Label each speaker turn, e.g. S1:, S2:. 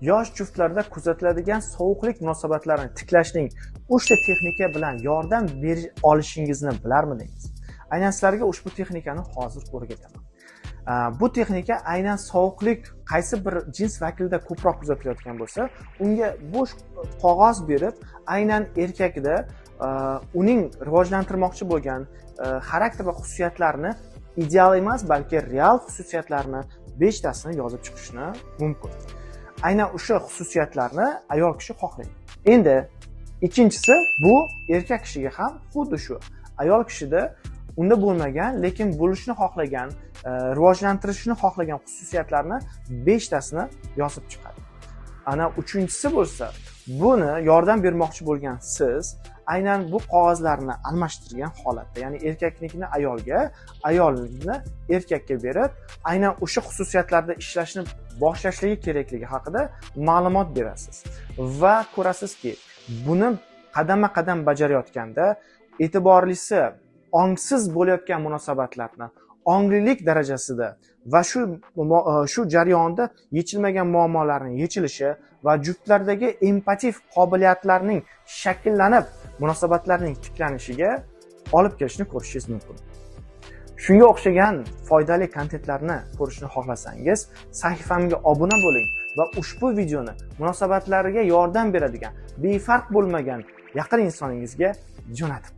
S1: yosh juftlarda kuzatiladigan sovuqlik munosabatlarini tiklashning 3 ta texnika bilan yordam berish olishingizni bilarmidingiz? Aynan sizlarga ushbu texnikani hozir o'rgataman. Bu texnika aynan sovuqlik qaysi bir jins vakilida ko'proq kuzatilayotgan bo'lsa, unga bo'sh qog'oz berib, aynan erkakda uning rivojlantirmoqchi bo'lgan xarakter va xususiyatlarini ideal emas, balki real xususiyatlarni 5 tasini yozib chiqishni mumkin. Aynan o'sha xususiyatlarni ayol kishi xohlaydi. Endi ikkinchisi bu erkak kishiga ham xuddi shu. Ayol kishida unda bo'lmagan, lekin bo'lishni xohlagan, rivojlantirishni xohlagan xususiyatlarni 5 tasini yozib chiqadi. Ana uchinchisi bo'lsa, buni yordam bermoqchi bo'lgan siz aynan bu qog'ozlarni almashtirgan holatda, ya'ni erkaknikini ayolga, ayolnikini erkakka berib, aynan o'sha xususiyatlarda ishlashni boshlashligi kerakligi haqida ma'lumot berasiz va ko'rasizki, buni qadama-qadam bajarayotganda e'tiborlisi ongsiz bo'layotgan munosabatlarni onglilik darajasida va shu jarayonda yechilmagan muammolarning yechilishi va juftlardagi empativ qobiliyatlarning shakllanib, munosabatlarning tiklanishiga olib kelishni ko'rishingiz mumkin. Shunga o'xshagan foydali kontentlarni ko'rishni xohlasangiz, sahifamga obuna bo'ling va ushbu videoni munosabatlariga yordam beradigan, befarq bo'lmagan yaqin insoningizga jo'natib